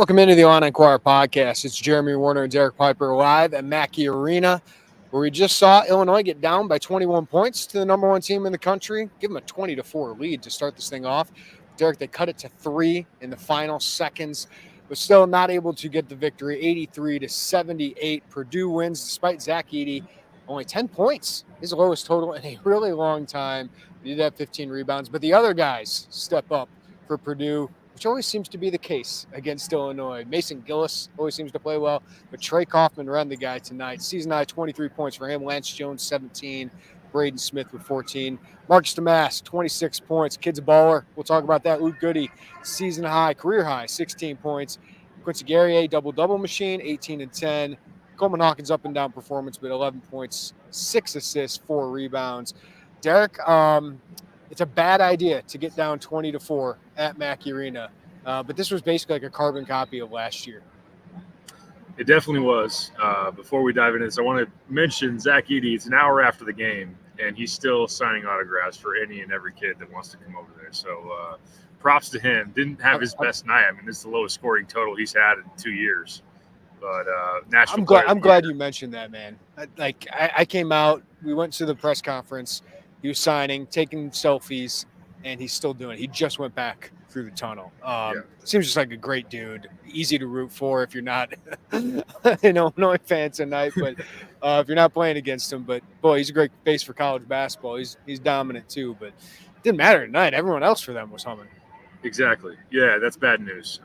Welcome into the Inquirer podcast. It's Jeremy Werner and Derek Piper live at Mackey Arena, where we just saw Illinois get down by 21 points to the number one team in the country, give them a 20-4 lead to start this thing off. Derek, they cut it to 3 in the final seconds, but still not able to get the victory. 83-78. Purdue wins despite Zach Edey only 10 points, his lowest total in a really long time. He did have 15 rebounds, but the other guys step up for Purdue, which always seems to be the case against Illinois. Mason Gillis always seems to play well, but Trey Kaufman ran the guy tonight. Season high, 23 points for him. Lance Jones, 17. Braden Smith with 14. Marcus Domask, 26 points. Kid's a baller. We'll talk about that. Goode, season high, career high, 16 points. Quincy Guerrier, double-double machine, 18 and 10. Coleman Hawkins, up and down performance, but 11 points, 6 assists, 4 rebounds. Derek, it's a bad idea to get down 20-4 at Mackey Arena, but this was basically like a carbon copy of last year. It definitely was. Before we dive into this, I want to mention Zach Edey. It's an hour after the game, and he's still signing autographs for any and every kid that wants to come over there. So props to him. Didn't have his best night. I mean, this is the lowest scoring total he's had in 2 years. But I'm glad you mentioned that, man. I came out. We went to the press conference. He was signing, taking selfies, and he's still doing it. He just went back through the tunnel. Seems just like a great dude. Easy to root for if you're not an Illinois fan tonight, but if you're not playing against him. But, boy, he's a great face for college basketball. He's dominant too. But it didn't matter tonight. Everyone else for them was humming. Exactly. Yeah, that's bad news.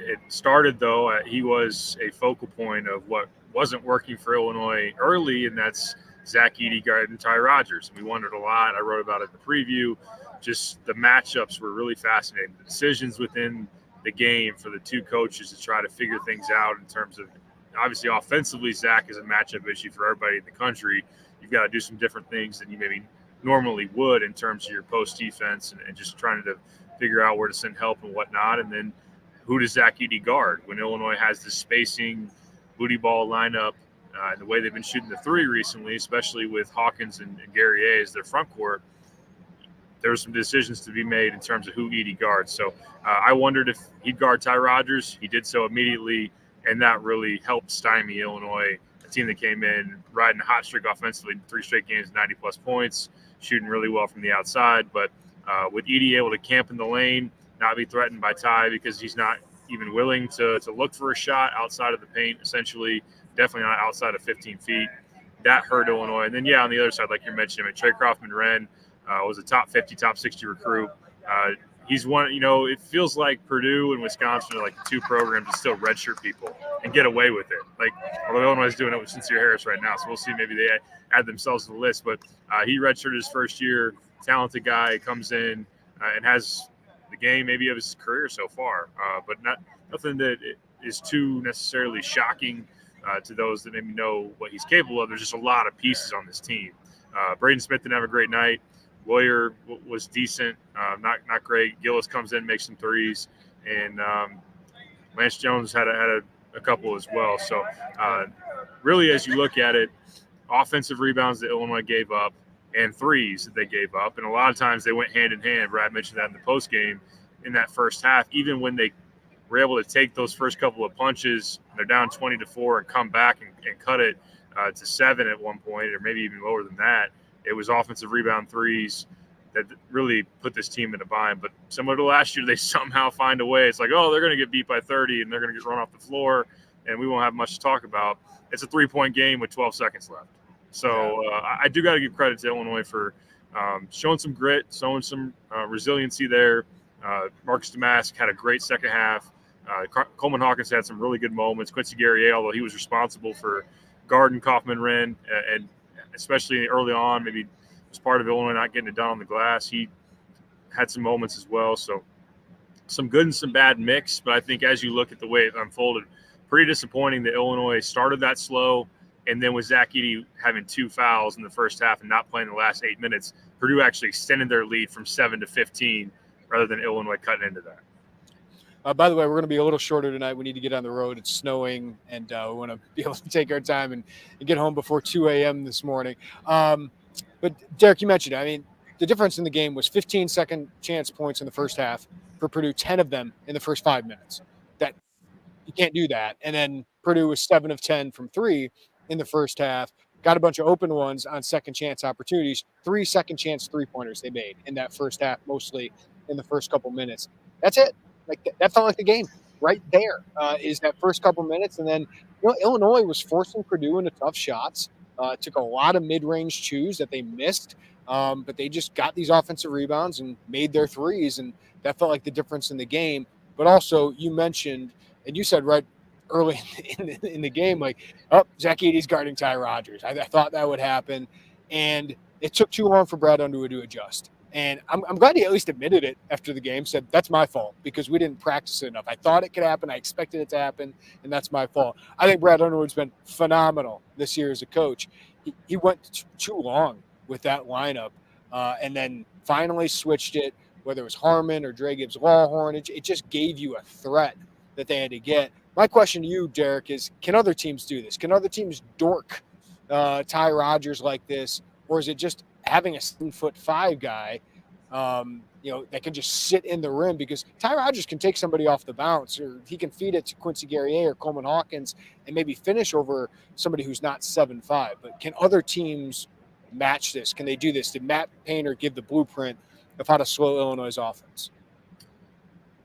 It started, though, he was a focal point of what wasn't working for Illinois early, and that's Zach Edey guarding Ty Rodgers. We wondered a lot. I wrote about it in the preview. Just the matchups were really fascinating. The decisions within the game for the two coaches to try to figure things out in terms of, obviously, offensively, Zach is a matchup issue for everybody in the country. You've got to do some different things than you maybe normally would in terms of your post defense and just trying to figure out where to send help and whatnot. And then who does Zach Edey guard when Illinois has this spacing booty ball lineup? And the way they've been shooting the three recently, especially with Hawkins and Guerrier as their front court, there were some decisions to be made in terms of who Edey guards. So I wondered if he'd guard Ty Rodgers. He did so immediately, and that really helped stymie Illinois, a team that came in riding a hot streak offensively, 3 straight games, 90-plus points, shooting really well from the outside. But with Edey able to camp in the lane, not be threatened by Ty because he's not even willing to look for a shot outside of the paint, essentially, definitely not outside of 15 feet. That hurt Illinois. And then, on the other side, like you're mentioning, Trey Kaufman-Renn was a top 50, top 60 recruit. He's one, it feels like Purdue and Wisconsin are like the two programs that still redshirt people and get away with it. Like, although Illinois is doing it with Sincere Harris right now, so we'll see. Maybe they add themselves to the list. But he redshirted his first year, talented guy, comes in and has the game maybe of his career so far, but nothing that is too necessarily shocking to those that maybe know what he's capable of. There's just a lot of pieces on this team. Braden Smith didn't have a great night. Warrior was decent, not great. Gillis comes in, makes some threes, and Lance Jones had a couple as well. So really, as you look at it, offensive rebounds that Illinois gave up and threes that they gave up, and a lot of times they went hand in hand. Brad mentioned that in the postgame in that first half. Even when they were able to take those first couple of punches, they're down 20-4 and come back and cut it to 7 at one point, or maybe even lower than that. It was offensive rebound threes that really put this team in a bind. But similar to last year, they somehow find a way. It's like, oh, they're going to get beat by 30 and they're going to get run off the floor, and we won't have much to talk about. It's a 3-point game with 12 seconds left. So I do got to give credit to Illinois for showing some grit, showing some resiliency there. Marcus Domask had a great second half. Coleman Hawkins had some really good moments. Quincy Guerrier, although he was responsible for guarding Kaufman-Renn, and especially early on, maybe was part of Illinois not getting it done on the glass. He had some moments as well. So some good and some bad mix. But I think as you look at the way it unfolded, pretty disappointing that Illinois started that slow. And then with Zach Edey having 2 fouls in the first half and not playing the last 8 minutes, Purdue actually extended their lead from 7 to 15 rather than Illinois cutting into that. By the way, we're going to be a little shorter tonight. We need to get on the road. It's snowing, and we want to be able to take our time and get home before 2 a.m. this morning. But, Derek, you mentioned it. I mean, the difference in the game was 15 second chance points in the first half for Purdue, 10 of them in the first 5 minutes. You can't do that. And then Purdue was 7 of 10 from 3 in the first half. Got a bunch of open ones on second chance opportunities. 3 second chance 3-pointers they made in that first half, mostly in the first couple minutes. That's it. Like that felt like the game right there. Is that first couple minutes, and then Illinois was forcing Purdue into tough shots. Took a lot of mid-range chews that they missed, but they just got these offensive rebounds and made their threes, and that felt like the difference in the game. But also, you mentioned, and you said right early in the game, like, Zach Edey's guarding Ty Rodgers. I thought that would happen, and it took too long for Brad Underwood to adjust. And I'm glad he at least admitted it after the game, said, that's my fault because we didn't practice it enough. I thought it could happen. I expected it to happen, and that's my fault. I think Brad Underwood's been phenomenal this year as a coach. He went too long with that lineup and then finally switched it, whether it was Harmon or Dre Gibbs-Lawhorn. It just gave you a threat that they had to get. My question to you, Derek, is can other teams do this? Can other teams dork Ty Rodgers like this, or is it just having a 7'5" guy, that can just sit in the rim? Because Ty Rodgers can take somebody off the bounce, or he can feed it to Quincy Guerrier or Coleman Hawkins and maybe finish over somebody who's not 7'5". But can other teams match this? Can they do this? Did Matt Painter give the blueprint of how to slow Illinois' offense?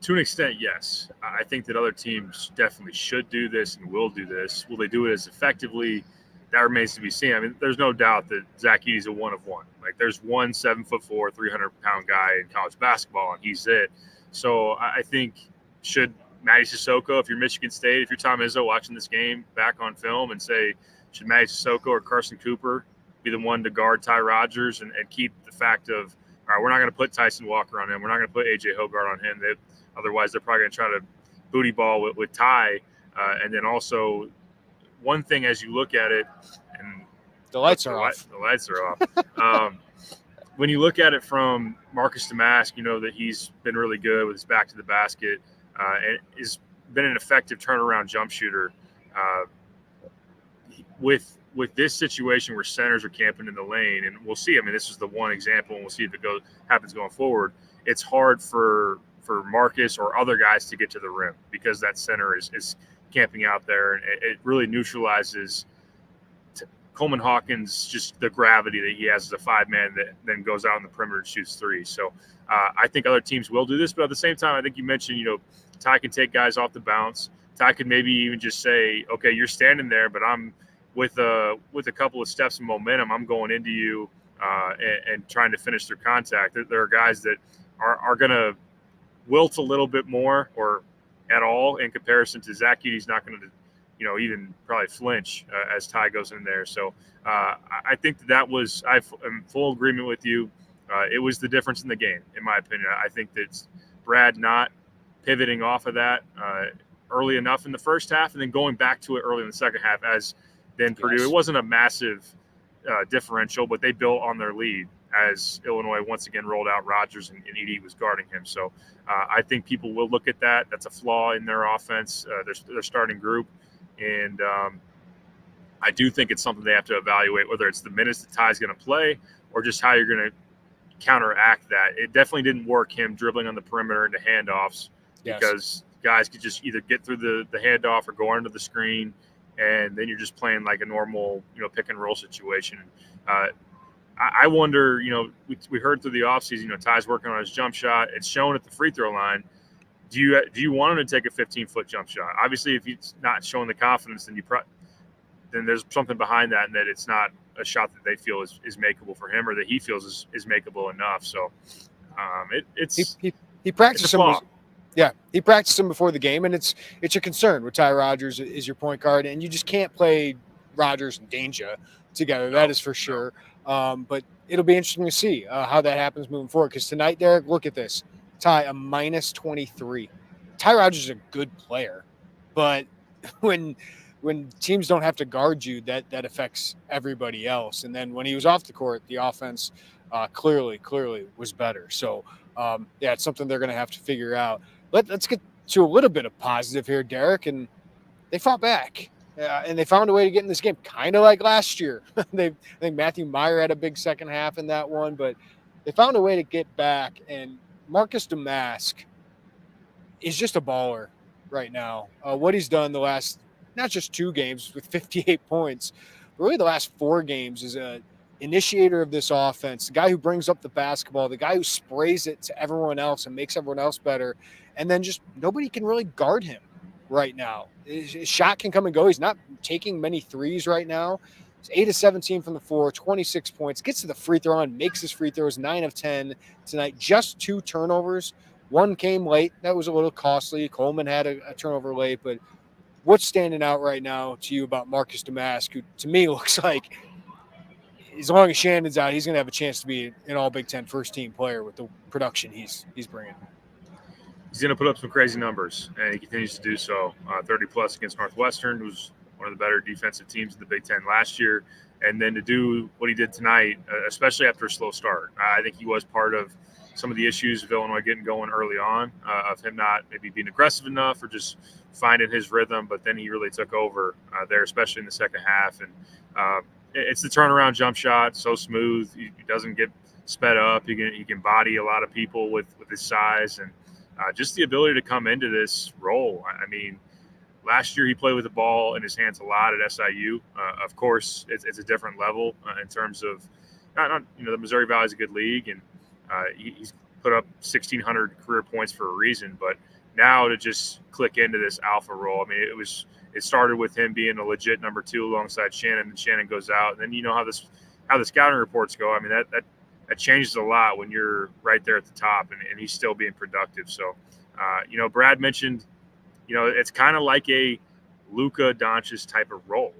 To an extent, yes. I think that other teams definitely should do this and will do this. Will they do it as effectively? That remains to be seen. I mean, there's no doubt that Zach Edey's a one of one. Like, there's one 7'4", 300-pound guy in college basketball, and he's it. So I think should Matty Sissoko, if you're Michigan State, if you're Tom Izzo watching this game back on film, and say, should Matty Sissoko or Carson Cooper be the one to guard Ty Rodgers and keep the fact of, all right, we're not going to put Tyson Walker on him. We're not going to put A.J. Hogarth on him. Otherwise, they're probably going to try to booty ball with Ty. And then also, one thing as you look at it, and the lights are off. The lights are off. When you look at it from Marcus Domask, you know that he's been really good with his back to the basket and has been an effective turnaround jump shooter. With this situation where centers are camping in the lane, and we'll see. I mean, this is the one example, and we'll see if it happens going forward. It's hard for Marcus or other guys to get to the rim because that center is camping out there, and it really neutralizes Coleman Hawkins, just the gravity that he has as a 5-man that then goes out on the perimeter and shoots threes. So I think other teams will do this, but at the same time, I think you mentioned, Ty can take guys off the bounce. Ty could maybe even just say, okay, you're standing there, but I'm with a couple of steps of momentum, I'm going into you and trying to finish through contact. There are guys that are going to wilt a little bit more or at all in comparison to Zach Edey's not going to, even probably flinch as Ty goes in there. So I think I'm in full agreement with you. It was the difference in the game, in my opinion. I think that Brad not pivoting off of that early enough in the first half and then going back to it early in the second half as then Purdue. It wasn't a massive differential, but they built on their lead as Illinois once again rolled out Rodgers and Edey was guarding him. So I think people will look at that. That's a flaw in their offense, their starting group. And I do think it's something they have to evaluate, whether it's the minutes that Ty's going to play or just how you're going to counteract that. It definitely didn't work, him dribbling on the perimeter into handoffs, because guys could just either get through the handoff or go under the screen, and then you're just playing like a normal, pick and roll situation. I wonder, we heard through the offseason, Ty's working on his jump shot. It's shown at the free throw line. Do you want him to take a 15-foot jump shot? Obviously, if he's not showing the confidence, then there's something behind that, and that it's not a shot that they feel is makeable for him, or that he feels is makeable enough. So he practiced some. Yeah, he practiced them before the game, and it's a concern with Ty Rodgers is your point guard, and you just can't play Rodgers and Danger together. That is for sure. But it'll be interesting to see how that happens moving forward. Because tonight, Derek, look at this. Ty, a -23. Ty Rodgers is a good player, but when teams don't have to guard you, that affects everybody else. And then when he was off the court, the offense clearly was better. So, it's something they're going to have to figure out. Let's get to a little bit of positive here, Derek. And they fought back, and they found a way to get in this game, kind of like last year. I think Matthew Meyer had a big second half in that one, but they found a way to get back. And Marcus Domask is just a baller. right now. What he's done the last, not just 2 games with 58 points, but really the last 4 games is a initiator of this offense, the guy who brings up the basketball, the guy who sprays it to everyone else and makes everyone else better. And then just nobody can really guard him right now. His shot can come and go. He's not taking many threes right now. He's 8 of 17 from the floor, 26 points, gets to the free throw line, makes his free throws, 9 of 10 tonight, just 2 turnovers. One came late. That was a little costly. Coleman had a turnover late, but what's standing out right now to you about Marcus Domask, who to me looks like as long as Shannon's out, he's going to have a chance to be an all Big Ten first team player with the production he's bringing. He's going to put up some crazy numbers, and he continues to do so. 30-plus against Northwestern, who's one of the better defensive teams in the Big Ten last year. And then to do what he did tonight, especially after a slow start. I think he was part of some of the issues of Illinois getting going early on, of him not maybe being aggressive enough or just finding his rhythm. But then he really took over there, especially in the second half. And it's the turnaround jump shot, so smooth. He doesn't get sped up. He can body a lot of people with his size and just the ability to come into this role. I mean, last year he played with the ball in his hands a lot at SIU. Of course, it's a different level in terms of not the Missouri Valley is a good league, and he's put up 1,600 career points for a reason. But now to just click into this alpha role, I mean, it started with him being a legit number 2 alongside Shannon, and Shannon goes out, and then you know how the scouting reports go. I mean, that changes a lot when you're right there at the top, and he's still being productive. So, Brad mentioned, it's kind of like a Luka Doncic type of role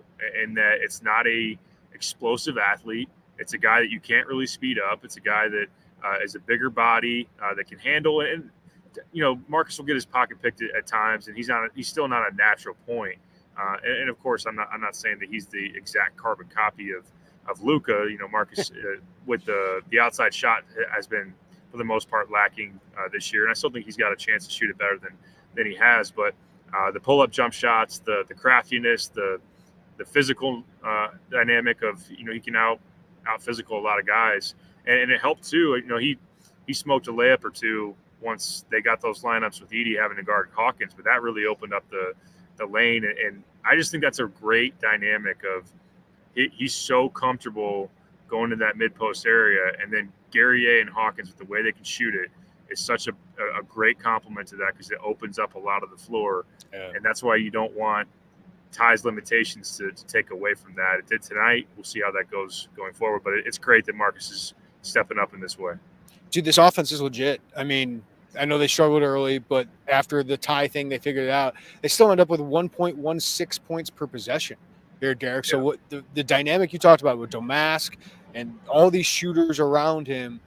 in that it's not a explosive athlete. It's a guy that you can't really speed up. It's a guy that is a bigger body that can handle it. And, Marcus will get his pocket picked at times, and he's still not a natural point. And of course, I'm not saying that he's the exact carbon copy of Luka. Marcus with the outside shot has been for the most part lacking this year, and I still think he's got a chance to shoot it better than he has. But the pull-up jump shots, the craftiness, the physical dynamic of he can out physical a lot of guys, and it helped too. He smoked a layup or two once they got those lineups with Edey having to guard Hawkins, but that really opened up the lane, and I just think that's a great dynamic of he's so comfortable going to that mid-post area, and then Guerrier and Hawkins, with the way they can shoot it, is such a great complement to that because it opens up a lot of the floor, and that's why you don't want Ty's limitations to take away from that. It did tonight. We'll see how that goes going forward, but it's great that Marcus is stepping up in this way. Dude, this offense is legit. I mean, I know they struggled early, but after the tie thing, they figured it out. They still end up with 1.16 points per possession here, Derek. So what the dynamic you talked about with Domask and all these shooters around him,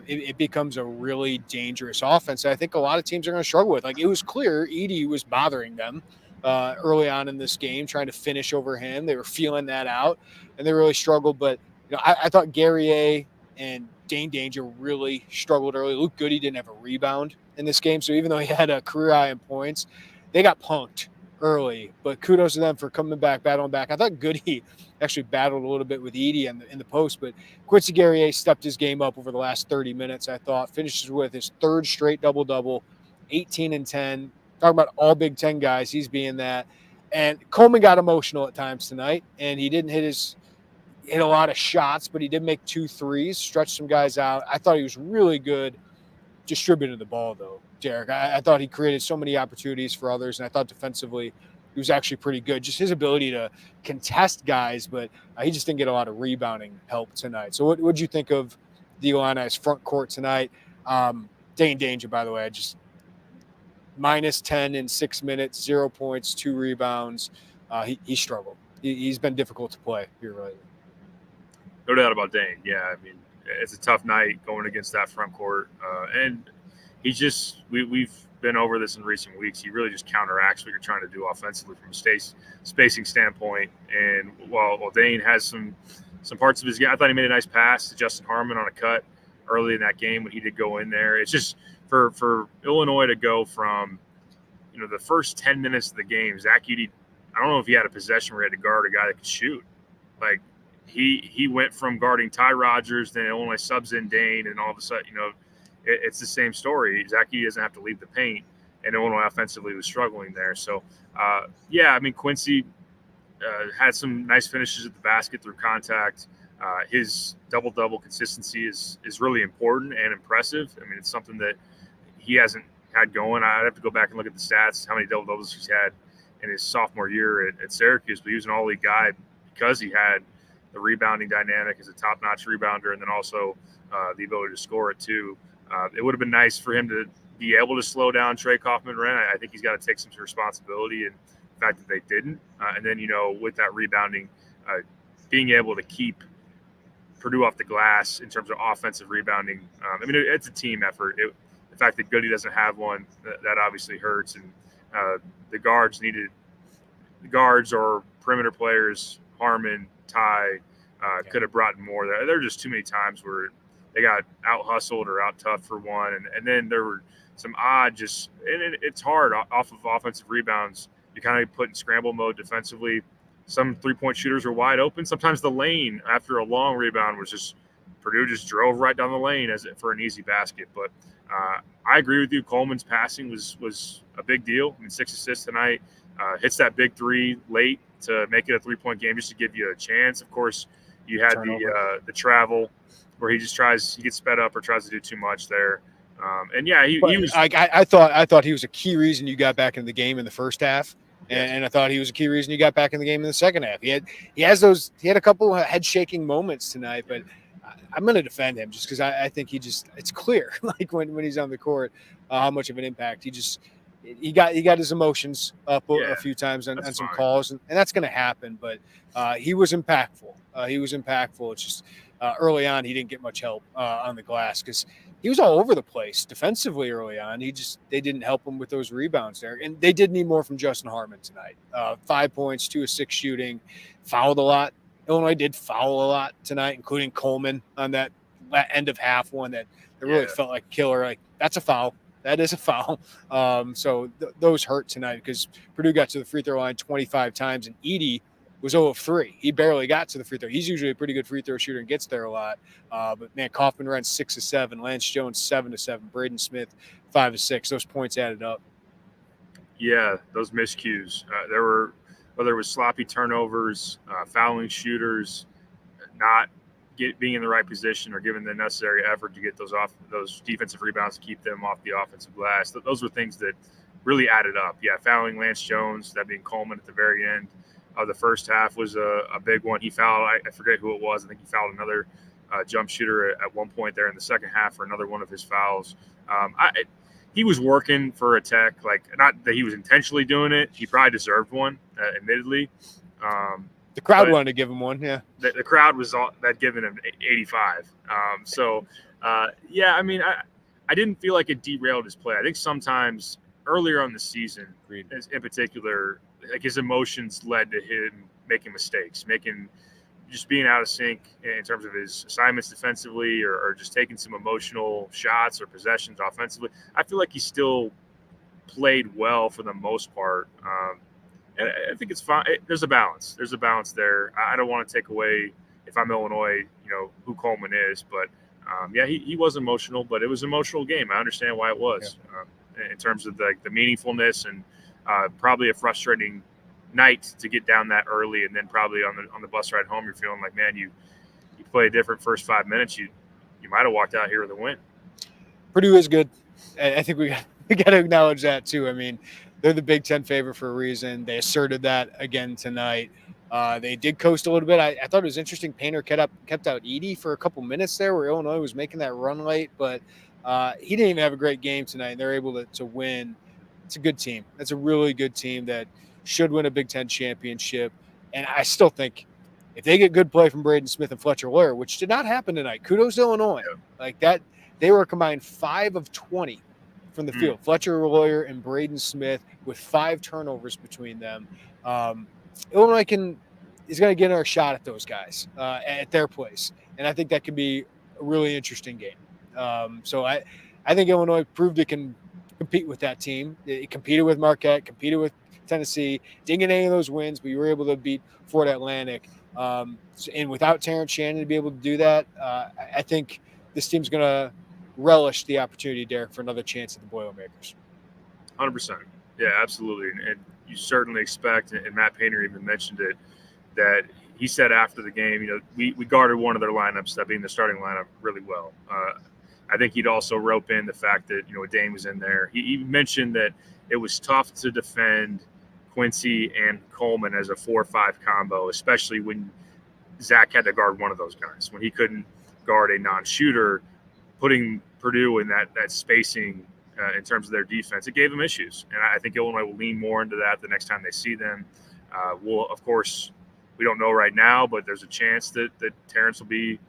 it becomes a really dangerous offense. I think a lot of teams are going to struggle with. Like, it was clear Edey was bothering them early on in this game, trying to finish over him. They were feeling that out, and they really struggled. But I thought Guerrier and Dane Danger really struggled early. Luke Goode didn't have a rebound in this game, so even though he had a career high in points, they got punked early. But kudos to them for coming back, battling back. I thought Goode actually battled a little bit with Edey in the post, but Quincy Guerrier stepped his game up over the last 30 minutes, I thought. Finishes with his 3rd straight double-double, 18 and 10. Talking about all Big Ten guys, he's being that. And Coleman got emotional at times tonight, and he didn't hit a lot of shots, but he did make 2 threes, stretched some guys out. I thought he was really good distributing the ball, though, Derek. I thought he created so many opportunities for others, and I thought defensively he was actually pretty good. Just his ability to contest guys, but he just didn't get a lot of rebounding help tonight. So what did you think of the Illini's front court tonight? Dane Danger, by the way, just minus 10 in 6 minutes, 0 points, 2 rebounds. He struggled. He's been difficult to play here lately. No doubt about Dane. Yeah, I mean, it's a tough night going against that front court. And we've been over this in recent weeks. He really just counteracts what you're trying to do offensively from a spacing standpoint. And while Dane has some parts of his game, I thought he made a nice pass to Justin Harmon on a cut early in that game when he did go in there. It's just for Illinois to go from, the first 10 minutes of the game, Zach Edey, I don't know if he had a possession where he had to guard a guy that could shoot. Like, he went from guarding Ty Rodgers, then Illinois subs in Dane, and all of a sudden, it's the same story. Zach Edey doesn't have to leave the paint, and Illinois offensively was struggling there. So, I mean, Quincy had some nice finishes at the basket through contact. His double-double consistency is really important and impressive. I mean, it's something that he hasn't had going. I'd have to go back and look at the stats, how many double-doubles he's had in his sophomore year at Syracuse, but he was an all-league guy because he had the rebounding dynamic as a top-notch rebounder and then also the ability to score it too. It would have been nice for him to be able to slow down Trey Kaufman-Renn. I think he's got to take some responsibility in the fact that they didn't. And then, with that rebounding, being able to keep Purdue off the glass in terms of offensive rebounding. I mean, it's a team effort. The fact that Goode doesn't have one, that obviously hurts. And the guards or perimeter players, Harmon, Ty, could have brought more. There are just too many times where they got out-hustled or out-toughed for one. And then there were some odd it's hard off of offensive rebounds. You kind of put in scramble mode defensively. Some three-point shooters were wide open. Sometimes the lane after a long rebound was just Purdue just drove right down the lane for an easy basket. But I agree with you. Coleman's passing was a big deal. I mean, 6 assists tonight. Hits that big three late to make it a three-point game just to give you a chance. Of course, you had the travel where he gets sped up or tries to do too much there. He was. I thought he was a key reason you got back in the game in the first half. And I thought he was a key reason you got back in the game in the second half. He had a couple of head shaking moments tonight, but I'm going to defend him just because I think it's clear like when he's on the court how much of an impact he got his emotions up a few times on some calls, and that's going to happen. But he was impactful. It's just early on he didn't get much help on the glass because he was all over the place defensively early on. They didn't help him with those rebounds there, and they did need more from Justin Harmon tonight. 5 points, 2 of 6 shooting, fouled a lot. Illinois did foul a lot tonight, including Coleman on that end of half one that really felt like a killer. Like, that's a foul. That is a foul. So those hurt tonight because Purdue got to the free throw line 25 times, and Edey was 0 of 3. He barely got to the free throw. He's usually a pretty good free throw shooter and gets there a lot. But, man, Kaufman-Renn 6 of 7. Lance Jones 7 of 7. Braden Smith 5 of 6. Those points added up. Yeah, those miscues. There were, whether it was sloppy turnovers, fouling shooters, not being in the right position or giving the necessary effort to get those defensive rebounds to keep them off the offensive glass. Those were things that really added up. Yeah, fouling Lance Jones, that being Coleman at the very end of the first half was a big one. He fouled, I forget who it was. I think he fouled another jump shooter at one point there in the second half for another one of his fouls. He was working for a Tech, like, not that he was intentionally doing it. He probably deserved one, admittedly. The crowd wanted to give him one, yeah. The crowd was that giving him 85. I mean, I didn't feel like it derailed his play. I think sometimes earlier on the season, in particular, like his emotions led to him making mistakes, just being out of sync in terms of his assignments defensively or just taking some emotional shots or possessions offensively. I feel like he still played well for the most part. And I think it's fine. There's a balance. There's a balance there. I don't want to take away, if I'm Illinois, who Coleman is. But, he was emotional, but it was an emotional game. I understand why it was in terms of the meaningfulness and probably a frustrating night to get down that early. And then probably on the bus ride home, you're feeling like, man, you play a different first 5 minutes. You might have walked out here with a win. Purdue is good. I think we got to acknowledge that too. I mean, they're the Big Ten favorite for a reason. They asserted that again tonight. They did coast a little bit. I thought it was interesting. Painter kept out Edey for a couple minutes there where Illinois was making that run late, but he didn't even have a great game tonight. They're able to win. It's a good team. That's a really good team that should win a Big Ten championship. And I still think if they get good play from Braden Smith and Fletcher Loyer, which did not happen tonight, kudos to Illinois. Like that, they were combined 5 of 20 from the field. Fletcher Loyer and Braden Smith with 5 turnovers between them. Illinois is going to get another shot at those guys at their place, and I think that could be a really interesting game. So I think Illinois proved it can compete with that team. It competed with Marquette, competed with Tennessee, didn't get any of those wins, but you were able to beat Florida Atlantic. And without Terrence Shannon to be able to do that, I think this team's going to relish the opportunity, Derek, for another chance at the Boilermakers. 100%. Yeah, absolutely. And you certainly expect, and Matt Painter even mentioned it, that he said after the game, we guarded one of their lineups, that being the starting lineup, really well. I think he'd also rope in the fact that, Dane was in there. He mentioned that it was tough to defend Quincy and Coleman as a 4-5 combo, especially when Zach had to guard one of those guys. When he couldn't guard a non-shooter, putting Purdue in that spacing in terms of their defense, it gave them issues. And I think Illinois will lean more into that the next time they see them. Of course, we don't know right now, but there's a chance that Terrence will be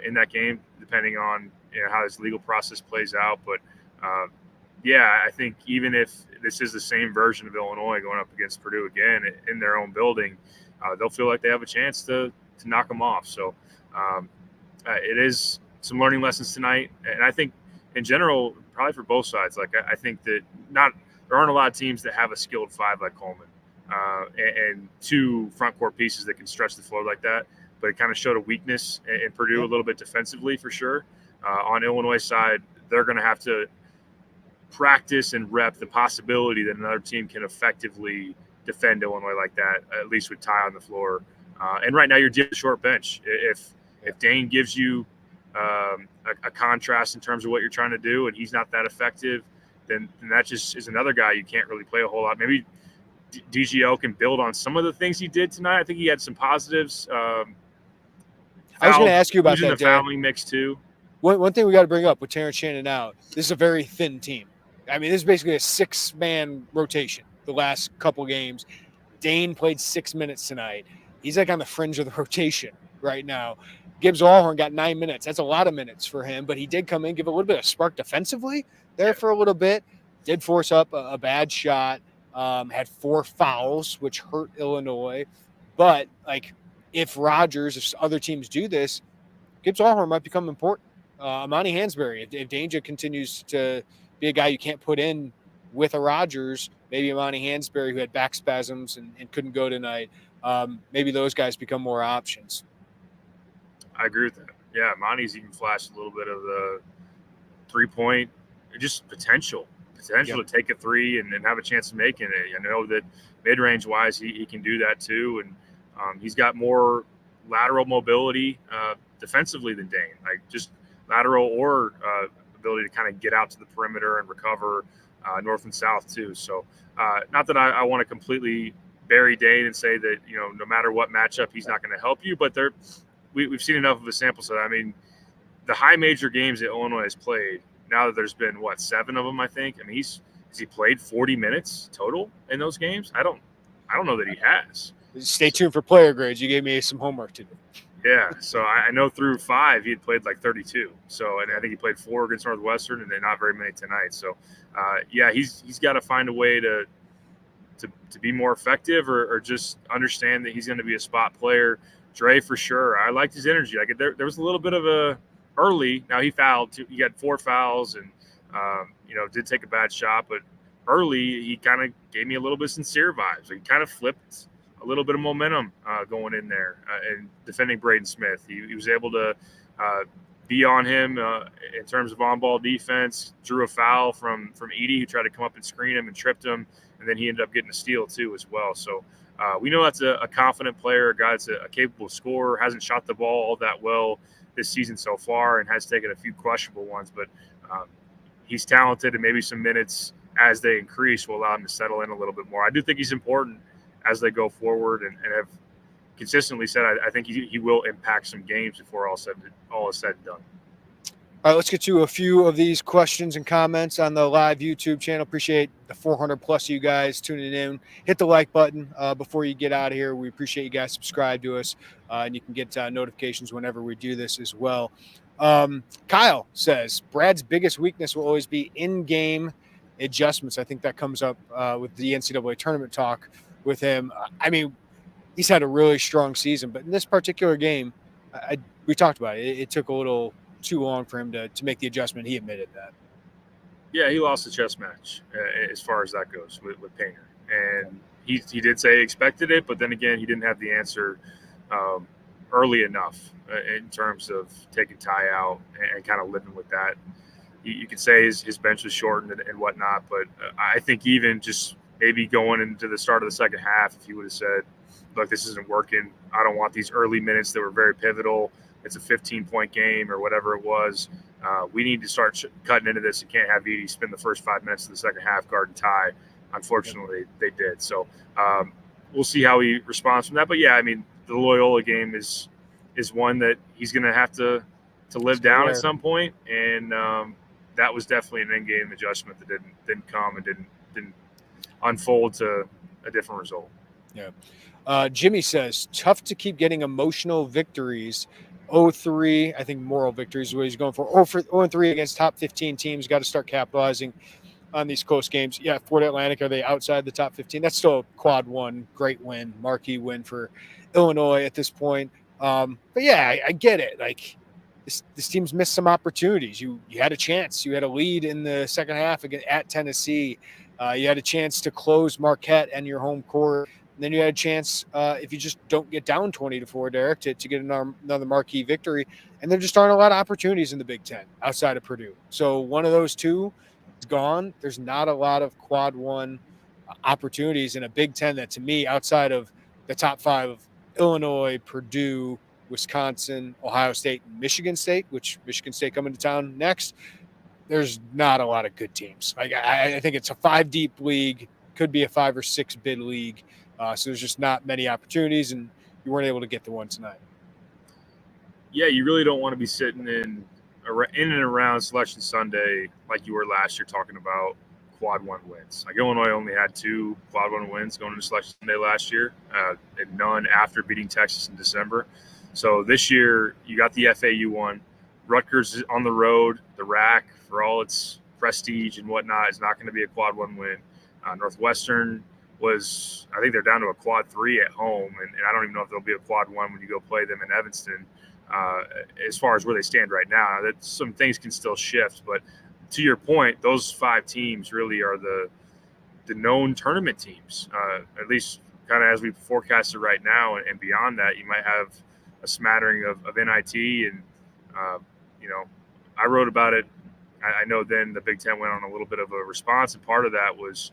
in that game, depending on how this legal process plays out. But I think even if this is the same version of Illinois going up against Purdue again in their own building, they'll feel like they have a chance to knock them off. So it is some learning lessons tonight, and I think in general, probably for both sides. Like I think that there aren't a lot of teams that have a skilled 5 like Coleman and 2 front court pieces that can stretch the floor like that. But it kind of showed a weakness in Purdue a little bit defensively for sure. On Illinois' side, they're going to have to practice and rep the possibility that another team can effectively defend Illinois like that, at least with Ty on the floor. And right now you're dealing with a short bench. If Dane gives you a contrast in terms of what you're trying to do and he's not that effective, then that just is another guy you can't really play a whole lot. Maybe DGL can build on some of the things he did tonight. I think he had some positives. I was going to ask you about that, the fouling mix too. One thing we got to bring up with Terrence Shannon out, this is a very thin team. I mean, this is basically a 6-man rotation the last couple games. Dane played 6 minutes tonight. He's like on the fringe of the rotation right now. Gibbs Allhorn got 9 minutes. That's a lot of minutes for him, but he did come in, give a little bit of spark defensively there for a little bit. Did force up a bad shot. Had 4 fouls, which hurt Illinois. But, if other teams do this, Gibbs Allhorn might become important. Amani Hansberry, if Danger continues to be a guy you can't put in with a Rogers, maybe Amani Hansberry, who had back spasms and couldn't go tonight, maybe those guys become more options. I agree with that. Yeah, Amani's even flashed a little bit of the 3-point, just potential to take a 3 and have a chance of making it. I know that mid-range wise, he can do that too, and he's got more lateral mobility defensively than Dane, like just lateral or ability to kind of get out to the perimeter and recover north and south too. So not that I want to completely bury Dane and say that no matter what matchup he's not going to help you, but we've seen enough of a sample set. I mean, the high major games that Illinois has played, now that there's been 7 of them, I think. I mean, has he played 40 minutes total in those games? I don't know that he has. Stay tuned for player grades. You gave me some homework to do. Yeah, so I know through 5 he had played 32. So, and I think he played 4 against Northwestern, and then not very many tonight. So, he's got to find a way to be more effective, or just understand that he's going to be a spot player. Dre, for sure, I liked his energy. There was a little bit of a early. Now he fouled. He got 4 fouls, and did take a bad shot. But early, he kind of gave me a little bit of sincere vibes. He kind of flipped a little bit of momentum going in there and defending Braden Smith. He was able to be on him in terms of on-ball defense. Drew a foul from Edie, who tried to come up and screen him and tripped him, and then he ended up getting a steal too as well. So we know that's a confident player, a guy that's a capable scorer, hasn't shot the ball all that well this season so far and has taken a few questionable ones, but he's talented, and maybe some minutes as they increase will allow him to settle in a little bit more. I do think he's important as they go forward, and have consistently said I think he will impact some games before all is said and done. All right, let's get to a few of these questions and comments on the live YouTube channel. Appreciate the 400 plus of you guys tuning in. Hit the like button before you get out of here. We appreciate you guys subscribe to us, and you can get notifications whenever we do this as well. Kyle says Brad's biggest weakness will always be in-game adjustments. I think that comes up with the NCAA tournament talk with him. I mean, he's had a really strong season, but in this particular game, we talked about it. It took a little too long for him to make the adjustment. He admitted that. Yeah, he lost the chess match as far as that goes with Painter. And he did say he expected it, but then again, he didn't have the answer early enough in terms of taking Ty out and kind of living with that. you could say his bench was shortened and whatnot, but I think even just maybe going into the start of the second half, if he would have said, look, this isn't working. I don't want these early minutes that were very pivotal. It's a 15-point game or whatever it was. We need to start cutting into this. You can't have Edie spend the first 5 minutes of the second half guard and tie. Unfortunately, they did. So we'll see how he responds from that. But, yeah, I mean, the Loyola game is one that he's going to have to live down at some point. And that was definitely an in-game adjustment that didn't come and didn't unfold to a different result. Yeah. Jimmy says, tough to keep getting emotional victories. 0-3, I think moral victories is what he's going for. 0-3 against top 15 teams. Got to start capitalizing on these close games. Yeah, Florida Atlantic, are they outside the top 15? That's still a quad one, great win, marquee win for Illinois at this point. But yeah, I get it. Like this team's missed some opportunities. You had a chance. You had a lead in the second half at Tennessee. You had a chance to close Marquette and your home court. And then you had a chance, if you just don't get down 20-4, Derek, to get another marquee victory. And there just aren't a lot of opportunities in the Big Ten outside of Purdue. So one of those two is gone. There's not a lot of quad one opportunities in a Big Ten that, to me, outside of the top 5 of Illinois, Purdue, Wisconsin, Ohio State, and Michigan State, which Michigan State coming to town next, there's not a lot of good teams. Like I think it's a 5-deep league, could be a 5 or 6 bid league. So there's just not many opportunities, and you weren't able to get the one tonight. Yeah, you really don't want to be sitting in and around Selection Sunday like you were last year talking about quad one wins. Like Illinois only had 2 quad one wins going into Selection Sunday last year, and none after beating Texas in December. So this year you got the FAU one. Rutgers is on the road. The RAC, for all its prestige and whatnot, is not going to be a quad one win. Northwestern was, I think they're down to a quad 3 at home, and I don't even know if they'll be a quad 1 when you go play them in Evanston. As far as where they stand right now, that some things can still shift. But to your point, those 5 teams really are the known tournament teams, at least kind of as we forecast it right now. And beyond that, you might have a smattering of NIT. And, I wrote about it. I know then the Big Ten went on a little bit of a response, and part of that was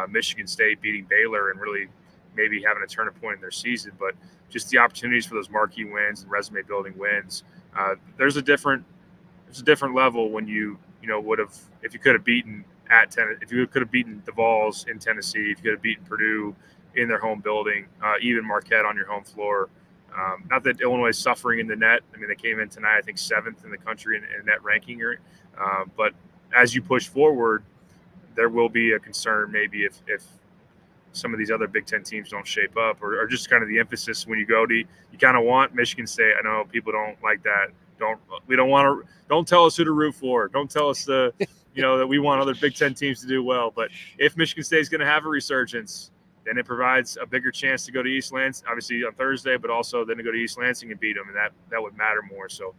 Michigan State beating Baylor and really maybe having a turning point in their season. But just the opportunities for those marquee wins and resume building wins, there's a different level when you would have, if you could have beaten if you could have beaten the Vols in Tennessee, if you could have beaten Purdue in their home building, even Marquette on your home floor. Not that Illinois is suffering in the net. I mean, they came in tonight, I think 7th in the country in net ranking. But as you push forward, there will be a concern maybe if some of these other Big Ten teams don't shape up, or just kind of the emphasis when you go to, you kind of want Michigan State. I know people don't like that. Don't tell us who to root for. Don't tell us that we want other Big Ten teams to do well. But if Michigan State is going to have a resurgence, then it provides a bigger chance to go to East Lansing, obviously on Thursday, but also then to go to East Lansing and beat them, and that would matter more. So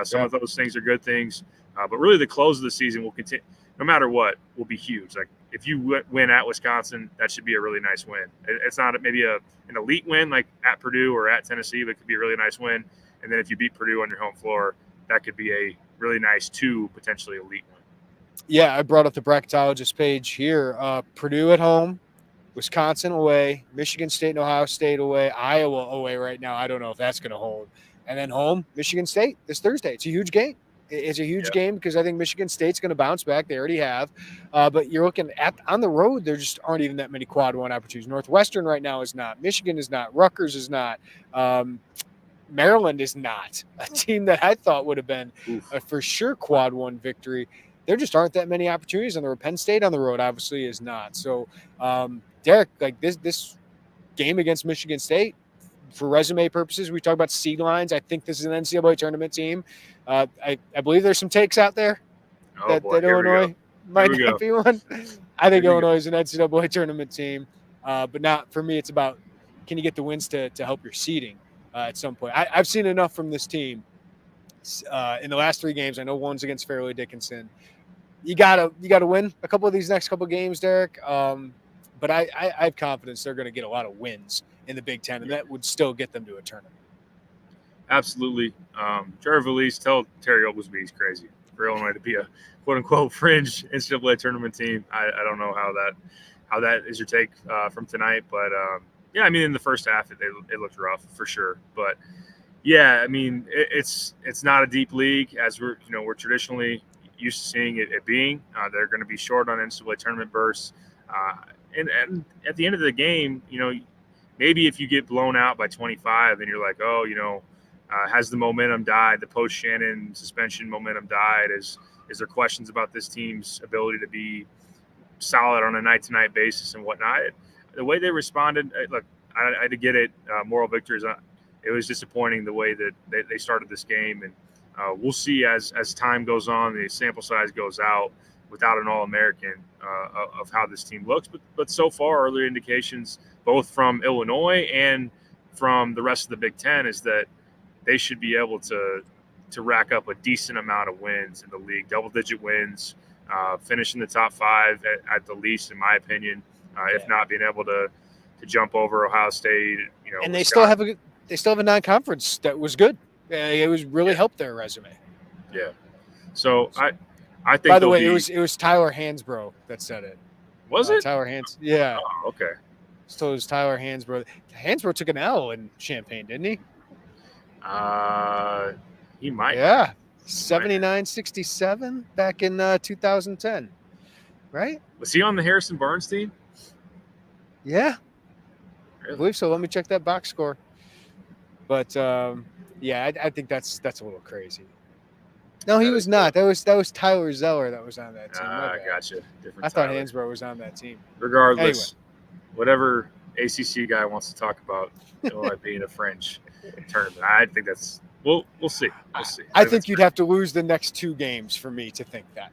some of those things are good things. But really the close of the season will continue, no matter what, will be huge. Like if you win at Wisconsin, that should be a really nice win. It's not maybe an elite win like at Purdue or at Tennessee, but it could be a really nice win. And then if you beat Purdue on your home floor, that could be a really nice 2 potentially elite win. Yeah, I brought up the bracketologist page here. Purdue at home, Wisconsin away, Michigan State and Ohio State away, Iowa away right now. I don't know if that's going to hold. And then home, Michigan State this Thursday. It's a huge game. It's a huge game because I think Michigan State's going to bounce back. They already have. But you're looking at on the road, there just aren't even that many quad one opportunities. Northwestern right now is not. Michigan is not. Rutgers is not. Maryland is not. A team that I thought would have been a for sure quad one victory. There just aren't that many opportunities on the road. Penn State on the road obviously is not. So, Derek, like this game against Michigan State, for resume purposes, we talk about seed lines. I think this is an NCAA tournament team. I believe there's some takes out there that Illinois might not be one. I think Illinois is an NCAA tournament team, but not for me. It's about, can you get the wins to help your seeding at some point. I've seen enough from this team in the last 3 games. I know one's against Fairleigh Dickinson. You gotta win a couple of these next couple of games, Derek. But I have confidence they're going to get a lot of wins in the Big Ten, and that would still get them to a tournament. Absolutely. Jared Valise, tell Terry Oglesby he's crazy. for Illinois to be a quote unquote fringe NCAA tournament team. I don't know how that is your take from tonight, but yeah, I mean in the first half it looked rough for sure, but yeah, I mean it's not a deep league as we're traditionally used to seeing it being. They're going to be short on NCAA tournament berths, and at the end of the game, maybe if you get blown out by 25 and you're like, oh, has the momentum died? The post-Shannon suspension momentum died? Is there questions about this team's ability to be solid on a night-to-night basis and whatnot? The way they responded, look, I had to get it. Moral victories. It was disappointing the way that they started this game, and we'll see as time goes on, the sample size goes out without an All-American of how this team looks. But so far, early indications, both from Illinois and from the rest of the Big Ten, is that they should be able to rack up a decent amount of wins in the league, double-digit wins, finish in the top 5 at the least, in my opinion. If not being able to jump over Ohio State, and they still have a non-conference that was good. It was really helped their resume. Yeah. So I think. By the way, it was Tyler Hansbrough that said it. Was it Tyler Hans? Yeah. Oh, okay. So it was Tyler Hansbrough. Hansbrough took an L in Champaign, didn't he? He might. Yeah. 79-67 back in 2010. Right? Was he on the Harrison Barnes team? Yeah. Really? I believe so. Let me check that box score. But yeah, I think that's a little crazy. No, he was not. That was Tyler Zeller that was on that team. Gotcha. I thought Hansbrough was on that team. Regardless, whatever ACC guy wants to talk about Illinois being a fringe tournament, I think that's we'll see. We'll see. I think you'd have to lose the next 2 games for me to think that.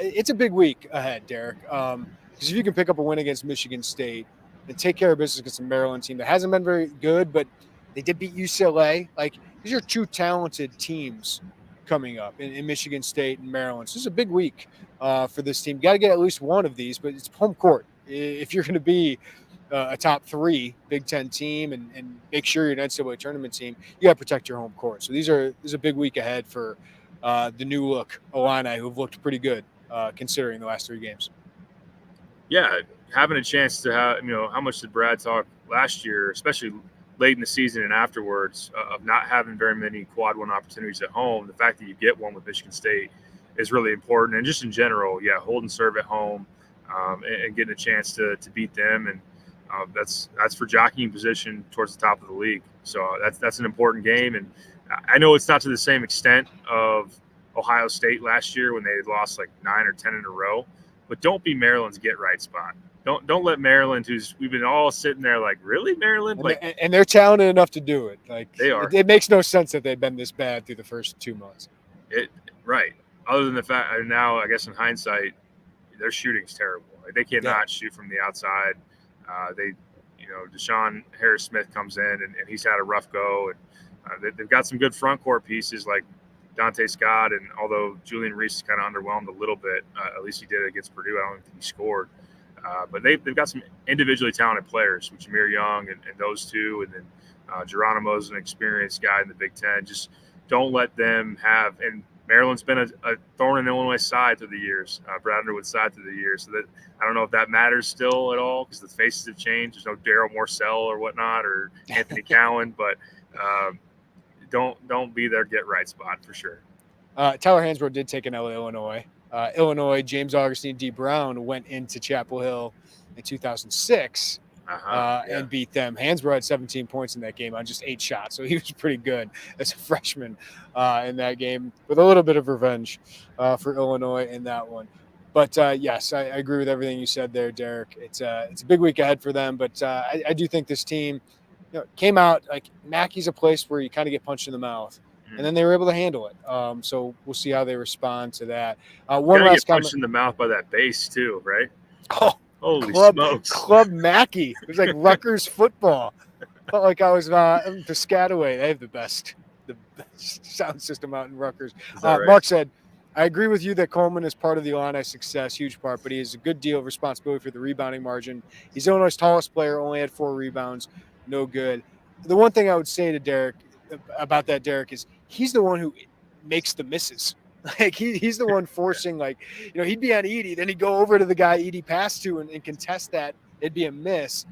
It's a big week ahead, Derek. Because if you can pick up a win against Michigan State and take care of business against a Maryland team that hasn't been very good, but they did beat UCLA. Like, these are 2 talented teams coming up in Michigan State and Maryland. So this is a big week for this team. Got to get at least one of these, but it's home court. If you're going to be a top 3 Big Ten team and make sure you're an NCAA tournament team, you got to protect your home court. So this is a big week ahead for the new look Illini, who've looked pretty good considering the last 3 games. Yeah, having a chance to have, how much did Brad talk last year, especially late in the season and afterwards, of not having very many quad 1 opportunities at home. The fact that you get one with Michigan State is really important. And just in general, hold and serve at home and getting a chance to beat them. And that's for jockeying position towards the top of the league. So that's an important game. And I know it's not to the same extent of Ohio State last year when they had lost like 9 or 10 in a row, but don't be Maryland's get right spot. Don't let Maryland, we've been all sitting there like, really, Maryland? And they're talented enough to do it. Like, they are. It makes no sense that they've been this bad through the first 2 months. Right. Other than the fact, now I guess in hindsight, their shooting's terrible. Like, they cannot shoot from the outside. Deshaun Harris-Smith comes in and he's had a rough go. And they've got some good front court pieces like Dante Scott, and although Julian Reese is kind of underwhelmed a little bit, at least he did against Purdue. I don't think he scored. But they've got some individually talented players, with Jameer Young and those 2, and then Geronimo's an experienced guy in the Big Ten. Just don't let them have – and Maryland's been a thorn in Illinois' side through the years, Brad Underwood's side through the years. So that I don't know if that matters still at all because the faces have changed. There's no Daryl Morcell or whatnot or Anthony Cowan, but don't be their get-right spot for sure. Tyler Hansbrough did take an L at Illinois. Illinois, James Augustine D. Brown went into Chapel Hill in 2006 and beat them. Hansbrough had 17 points in that game on just 8 shots, so he was pretty good as a freshman in that game, with a little bit of revenge for Illinois in that one. But yes, I agree with everything you said there, Derek. It's a big week ahead for them, but I do think this team came out like Mackey's a place where you kind of get punched in the mouth. And then they were able to handle it. So we'll see how they respond to that. One last comment. Punched in the mouth by that base too, right? Oh, holy smokes! Club Mackey. It was like Rutgers football. Felt like I was Piscataway. They have the best sound system out in Rutgers. Right? Mark said, "I agree with you that Coleman is part of the Illini success, huge part, but he has a good deal of responsibility for the rebounding margin. He's Illinois' tallest player, only had 4 rebounds, no good." The one thing I would say to Derek about that, Derek, is he's the one who makes the misses. Like he's the one forcing, like, he'd be on Edie, then he'd go over to the guy Edie passed to and contest that. It'd be a miss.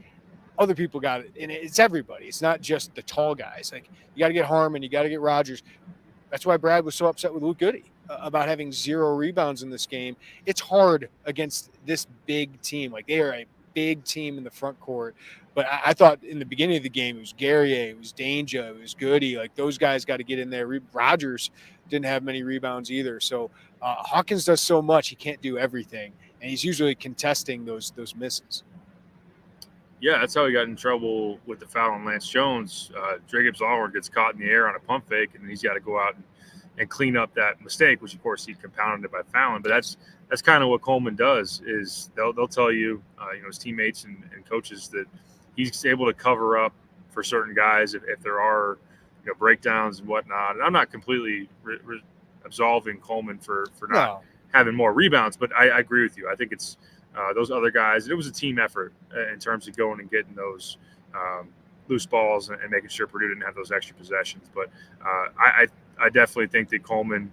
Other people got it. And it's everybody. It's not just the tall guys. Like, you got to get Harmon, you got to get Rogers. That's why Brad was so upset with Luke Goode about having 0 rebounds in this game. It's hard against this big team. Like, they are a big team in the front court. But I thought in the beginning of the game, it was Guerrier, it was Danger, it was Goode. Like, those guys got to get in there. Rogers didn't have many rebounds either. So Hawkins does so much, he can't do everything. And he's usually contesting those misses. Yeah, that's how he got in trouble with the foul on Lance Jones. Dre Gibbs-Allward gets caught in the air on a pump fake, and then he's got to go out and clean up that mistake, which, of course, he compounded it by fouling. But that's kind of what Coleman does, is they'll tell you, his teammates and coaches, that he's able to cover up for certain guys if there are breakdowns and whatnot. And I'm not completely absolving Coleman for not having more rebounds, but I agree with you. I think it's those other guys. It was a team effort in terms of going and getting those loose balls and making sure Purdue didn't have those extra possessions. But I definitely think that Coleman,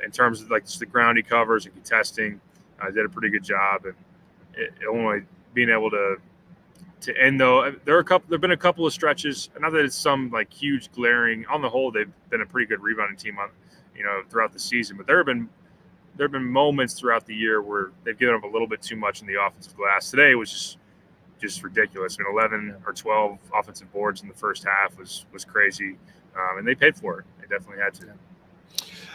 in terms of like just the ground he covers and contesting, did a pretty good job. And Illinois being able to end, though, there've been a couple of stretches. Not that it's some like huge glaring. On the whole, they've been a pretty good rebounding team throughout the season. But there have been moments throughout the year where they've given up a little bit too much in the offensive glass. Today was just ridiculous. 11 or 12 offensive boards in the first half was crazy, and they paid for it. They definitely had to.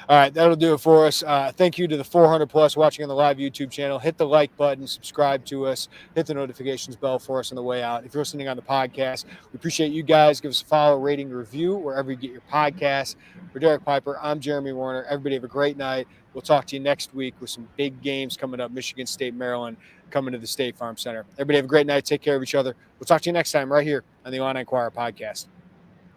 All right, that'll do it for us. Thank you to the 400+ watching on the live YouTube channel. Hit the like button, subscribe to us, hit the notifications bell for us on the way out. If you're listening on the podcast, we appreciate you guys. Give us a follow, rating, review wherever you get your podcasts. For Derek Piper, I'm Jeremy Werner. Everybody have a great night. We'll talk to you next week with some big games coming up. Michigan State, Maryland, coming to the State Farm Center. Everybody have a great night. Take care of each other. We'll talk to you next time right here on the Illini Inquirer podcast.